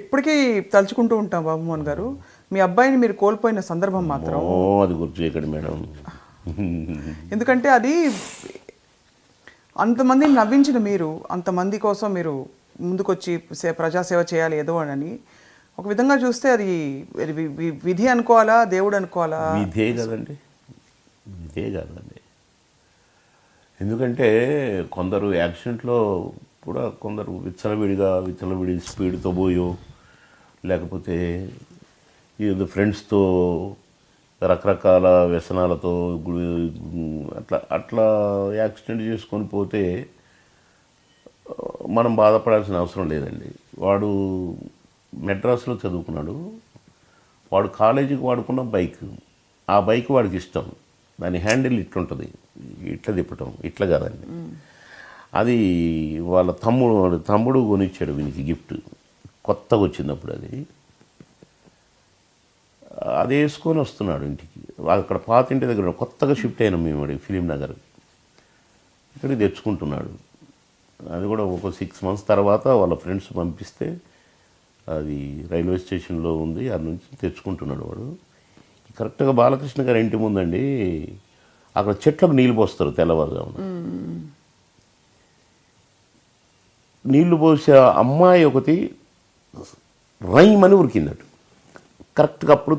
ఇప్పటికీ తలుచుకుంటూ ఉంటాం బాబుమోహన్ గారు. మీ అబ్బాయిని మీరు కోల్పోయిన సందర్భం మాత్రం అది గుర్తు చేయకండి మేడం. ఎందుకంటే అది అంతమందిని నవ్వించిన మీరు, అంతమంది కోసం మీరు ముందుకొచ్చి ప్రజాసేవ చేయాలి ఏదో అని, ఒక విధంగా చూస్తే అది విధి అనుకోవాలా, దేవుడు అనుకోవాలా? విధే కదండి, విధే కాదండి. ఎందుకంటే కొందరు యాక్సిడెంట్లో కూడా కొందరు విచ్చలవిడి స్పీడ్తో పోయో, లేకపోతే ఏదో ఫ్రెండ్స్తో రకరకాల వ్యసనాలతో అట్లా యాక్సిడెంట్ చేసుకొని పోతే మనం బాధపడాల్సిన అవసరం లేదండి. వాడు మెడ్రాస్లో చదువుకున్నాడు, వాడు కాలేజీకి వాడుకున్న బైక్, ఆ బైక్ వాడికి ఇష్టం, దాని హ్యాండిల్ ఇట్లుంటుంది, ఇట్లా తిప్పటం, ఇట్లా కాదండి. అది వాళ్ళ తమ్ముడు కొనిచ్చాడు వీనికి గిఫ్ట్, కొత్తగా వచ్చినప్పుడు అది వేసుకొని వస్తున్నాడు ఇంటికి. అక్కడ పాత ఇంటి దగ్గర కొత్తగా షిఫ్ట్ అయినాం మేము ఫిలిం నగర్, ఇక్కడికి తెచ్చుకుంటున్నాడు. అది కూడా ఒక 6 months తర్వాత వాళ్ళ ఫ్రెండ్స్ పంపిస్తే అది రైల్వే స్టేషన్లో ఉంది, అది నుంచి తెచ్చుకుంటున్నాడు వాడు. కరెక్ట్గా బాలకృష్ణ గారి ఇంటి ముందండి, అక్కడ చెట్లకు నీళ్ళు పోస్తారు తెల్లవారుజామున. నీళ్లు పోసే అమ్మాయి ఒకటి రైమని ఉరికిందట కరెక్ట్గా. అప్పుడు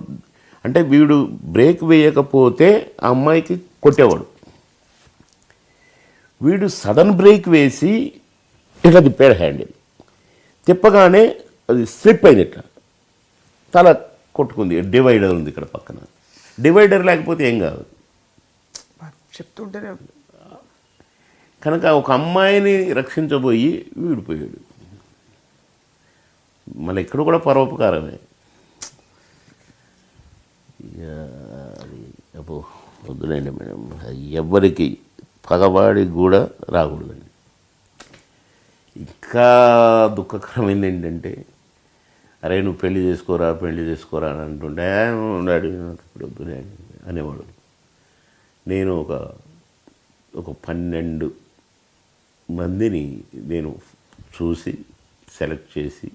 అంటే వీడు బ్రేక్ వేయకపోతే ఆ అమ్మాయికి కొట్టేవాడు, వీడు సడన్ బ్రేక్ వేసి ఇట్లా తిప్పాడు హ్యాండిల్. తిప్పగానే అది స్లిప్ అయింది, ఇట్లా తల కొట్టుకుంది. డివైడర్ ఉంది ఇక్కడ పక్కన, డివైడర్ లేకపోతే ఏం కాదు చెప్తుంటేనే. కనుక ఒక అమ్మాయిని రక్షించబోయి వీడిపోయాడు. మళ్ళీ ఇక్కడ కూడా పరోపకారమే. అది అబ్బో వద్దులేండి మేడం, ఎవరికి పగవాడికి కూడా రాకూడదండి. ఇంకా దుఃఖకరమైంది ఏంటంటే, అరే నువ్వు పెళ్లి చేసుకోరా అని అంటుండే, డాడీ నాకు ఇప్పుడు వద్దులే అనేవాడు. నేను ఒక 12 మందిని నేను చూసి సెలెక్ట్ చేసి,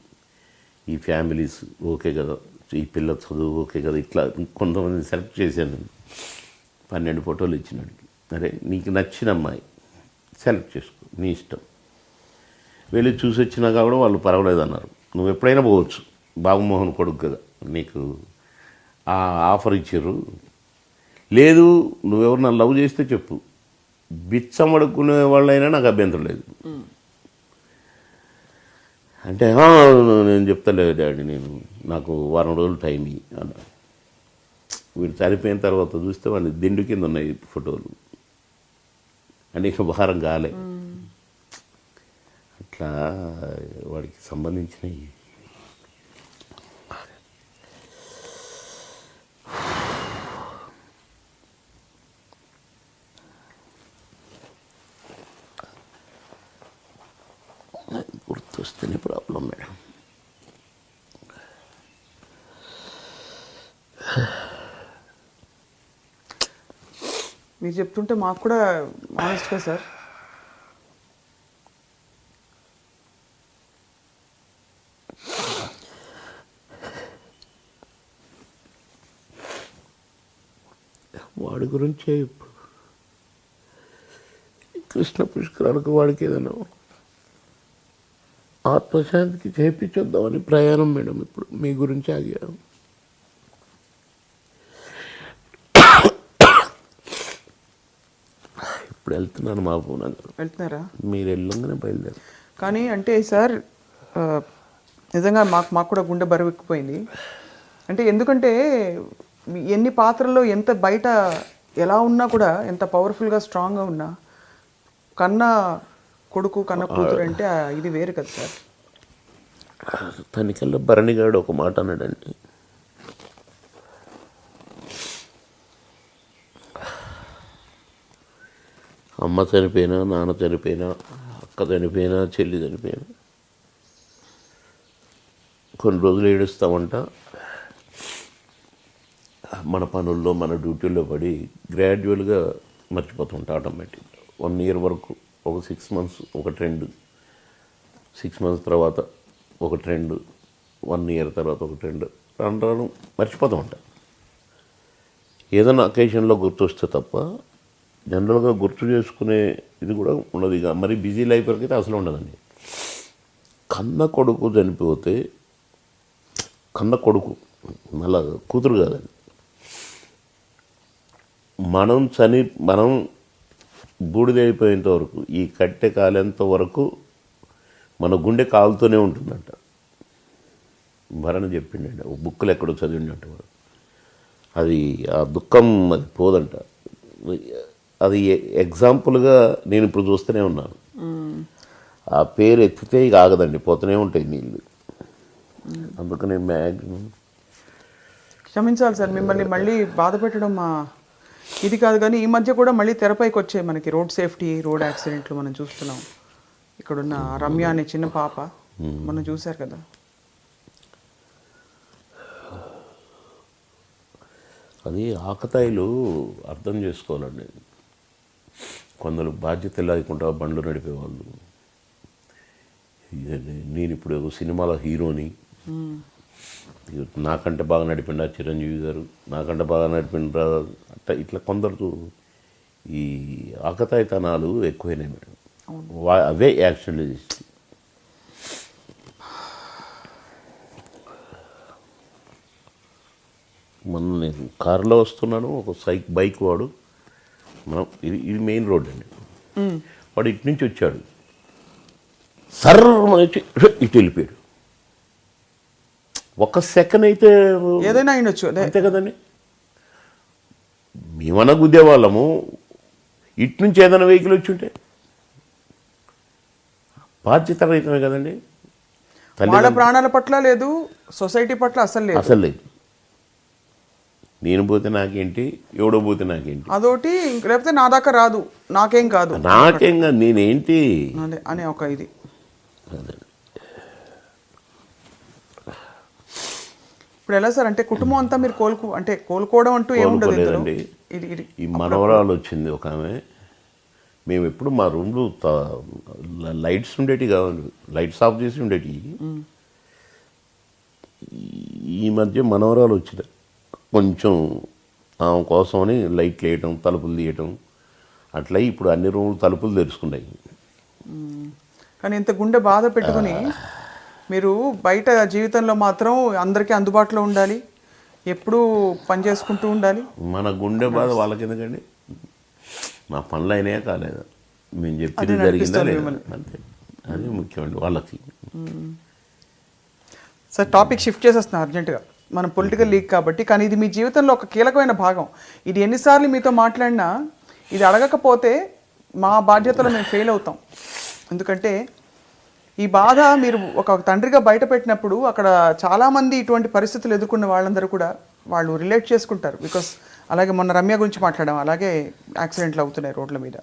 ఈ ఫ్యామిలీస్ ఓకే కదా, ఈ పిల్ల చదువు ఓకే కదా, ఇట్లా కొంతమందిని సెలెక్ట్ చేశాను. 12 ఫోటోలు ఇచ్చినాడికి, అరే నీకు నచ్చిన అమ్మాయి సెలెక్ట్ చేసుకో, నీ ఇష్టం. వెళ్ళి చూసి వచ్చినాక కూడా వాళ్ళు పర్వాలేదు అన్నారు. నువ్వు ఎప్పుడైనా పోవచ్చు, బాబుమోహన్ కొడుకు కదా, నీకు ఆ ఆఫర్ ఇచ్చారు. లేదు నువ్వెవరు లవ్ చేస్తే చెప్పు, బిచ్చమడుకునే వాళ్ళైనా నాకు అభ్యంతరం లేదు అంటే, నేను చెప్తలేదు డాడీ, నాకు 1 వారం రోజులు టైం ఇయ్యి అన్నాడు. వీడు చనిపోయిన తర్వాత చూస్తే వాడిని దిండు కింద ఉన్నాయి ఫోటోలు, అంటే ఇక భారం కాలే. అట్లా వాడికి సంబంధించినవి. గుర్తొస్తేనే ప్రాబ్లం మేడం. మీరు చెప్తుంటే మాకు కూడా ఆనెస్ట్గా సార్ వాడి గురించే ఇప్పుడు కృష్ణ పుష్కరాలకు వాడికి ఏదైనా ఆత్మశాంతికి చేపించొద్దామని ప్రయాణం మేడం. ఇప్పుడు మీ గురించి ఆగాను. ఇప్పుడు వెళ్తున్నాను మా పూనా. వెళ్తున్నారా? మీరు వెళ్ళంగానే బయలుదేరు. కానీ అంటే సార్ నిజంగా మాకు కూడా గుండె బరువెక్కిపోయింది. అంటే ఎందుకంటే ఎన్ని పాత్రల్లో ఎంత బయట ఎలా ఉన్నా కూడా, ఎంత పవర్ఫుల్గా స్ట్రాంగ్గా ఉన్నా, కన్న కొడుకు కన్న కూతురు అంటే ఇది వేరు కదా సార్. తనికల్లా భరణిగాడు ఒక మాట అన్నాడండి, అమ్మ చనిపోయినా, నాన్న చనిపోయినా, అక్క చనిపోయినా, చెల్లి చనిపోయినా కొన్ని రోజులు ఏడుస్తామంట. మన పనుల్లో మన డ్యూటీల్లో పడి గ్రాడ్యువల్గా మర్చిపోతుంటా ఆటోమేటిక్. 1 year వరకు ఒక 6 months ఒక ట్రెండ్, 6 months తర్వాత ఒక ట్రెండ్, 1 ఇయర్ తర్వాత ఒకటి రెండు మర్చిపోతామంట. ఏదైనా అకేషన్లో గుర్తొస్తే తప్ప జనరల్గా గుర్తు చేసుకునే ఇది కూడా ఉండదు. ఇక మరి బిజీ లైఫ్ వరకు అయితే అసలు ఉండదండి. కన్న కొడుకు చనిపోతే, కన్న కొడుకు మళ్ళా కూతురు కాదండి, మనం బూడిదైపోయేంత వరకు, ఈ కట్టె కాలేంత వరకు మన గుండె కాలుతూనే ఉంటుందంట. భరణ చెప్పిండండి, ఒక బుక్కులు ఎక్కడో చదివినట్టు. అది ఆ దుఃఖం అది పోదంట. అది ఎగ్జాంపుల్గా నేను ఇప్పుడు చూస్తూనే ఉన్నాను. ఆ పేరు ఎత్తితే ఇక ఆగదండి, పోతూనే ఉంటాయి నీళ్ళు. అందుకనే మ్యాక్సిమం క్షమించాలి సార్, మిమ్మల్ని మళ్ళీ బాధ పెట్టడం మా ఇది కాదు. కానీ ఈ మధ్య కూడా మళ్ళీ తెరపైకి వచ్చాయి మనకి రోడ్ సేఫ్టీ, రోడ్ యాక్సిడెంట్లు మనం చూస్తున్నాం. ఇక్కడున్న రమ్య అనే చిన్న పాప మనం చూశారు కదా. అది ఆకతాయిలు అర్థం చేసుకోవాలండి. కొందరు బాధ్యత లేకుండా బండ్లు నడిపేవాళ్ళు. నేను ఇప్పుడు ఒక సినిమాలో హీరోని, నాకంటే బాగా నడిపిండా చిరంజీవి గారు, నాకంటే బాగా నడిపిండ్రా అట్లా ఇట్లా కొందరు ఈ ఆకతాయితనాలు ఎక్కువైనాయి మేడం. అవే యాక్సిడెంట్లు చేసి. మొన్న నేను కారులో వస్తున్నాను, ఒక బైక్ వాడు, మనం ఇది మెయిన్ రోడ్ అండి, వాడు ఇటు నుంచి వచ్చాడు, సర్ర ఇటు వెళ్ళిపోయాడు. ఒక సెకండ్ అయితే ఏదైనా అయినొచ్చు, అంతే కదండి. మేమన్నా గుద్దే వాళ్ళము, ఇటు నుంచి ఏదైనా వెహికల్ వచ్చి ఉంటే బాధ్యత రహితమే కదండి. వాళ్ళ ప్రాణాల పట్ల లేదు, సొసైటీ పట్ల అసలు లేదు. నేను పోతే నాకేంటి, ఎవడో పోతే నాకేంటి, అదొకటి. లేకపోతే నా దాకా రాదు, నాకేం కాదు, నేనేంటి అనే ఒక ఇది. ఇప్పుడు ఎలా సార్, అంటే కుటుంబం అంతా మీరు కోలుకోవడం అంటూ ఏముండదు. ఈ మనవరాలు వచ్చింది ఒక ఆమె. మేము ఎప్పుడు మా రూమ్లో లైట్స్ ఉండేటి కావాలి, లైట్స్ ఆఫ్ చేసి ఉండేటి. ఈ మధ్య మనవరాలు వచ్చింది, కొంచెం ఆమె కోసమని లైట్లు వేయటం, తలుపులు తీయటం, అట్లా ఇప్పుడు అన్ని రూములు తలుపులు తెరుచుకున్నాయి. కానీ ఇంత గుండె బాధ పెట్టుకుని మీరు బయట జీవితంలో మాత్రం అందరికీ అందుబాటులో ఉండాలి, ఎప్పుడూ పని చేసుకుంటూ ఉండాలి. మన గుండె బాధ వాళ్ళకి ఎందుకండి, మా పనులు అయినాయా కాలేదా, మేము చెప్పింది జరిగిందా లేదా, అంతే. అది ముఖ్యమండి వాళ్ళకి. సార్ టాపిక్ షిఫ్ట్ చేసేస్తున్నా అర్జెంటుగా, మనం పొలిటికల్ లీగ్ కాబట్టి. కానీ ఇది మీ జీవితంలో ఒక కీలకమైన భాగం. ఇది ఎన్నిసార్లు మీతో మాట్లాడినా ఇది అడగకపోతే మా బాధ్యతలో మేము ఫెయిల్ అవుతాం. ఎందుకంటే ఈ బాధ మీరు ఒక తండ్రిగా బయట పెట్టినప్పుడు అక్కడ చాలామంది ఇటువంటి పరిస్థితులు ఎదుర్కొన్న వాళ్ళందరూ కూడా వాళ్ళు రిలేట్ చేసుకుంటారు. బికాస్ అలాగే మొన్న రమ్య గురించి మాట్లాడాం, అలాగే యాక్సిడెంట్లు అవుతున్నాయి రోడ్ల మీద.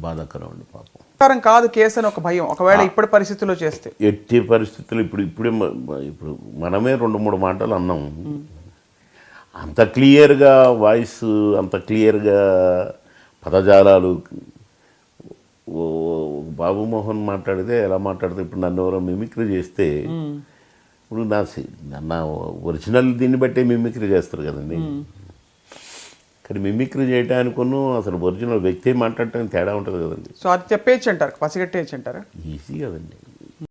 బాధాకరం అండి పాపం. కాదు కేసు అని ఒక భయం, ఒకవేళ ఇప్పటి పరిస్థితుల్లో చేస్తే. ఎట్టి పరిస్థితులు ఇప్పుడు మనమే 2-3 మాటలు అన్నాం. అంత క్లియర్గా వాయిస్, అంత క్లియర్గా పదజాలాలు బాబు మోహన్ మాట్లాడితే ఎలా మాట్లాడితే, ఇప్పుడు నన్ను ఎవరో మిమిక్రీ చేస్తే, ఇప్పుడు నా ఒరిజినల్ దీన్ని బట్టే మిమిక్రీ చేస్తారు కదండి. కానీ మిమిక్రీ చేయడానికను అసలు ఒరిజినల్ వ్యక్తి మాట్లాడటానికి తేడా ఉంటుంది కదండి. సో అది చెప్పేయచ్చు అంటారు, పసిగట్టేయచ్చు అంటారా? ఈజీ కదండి.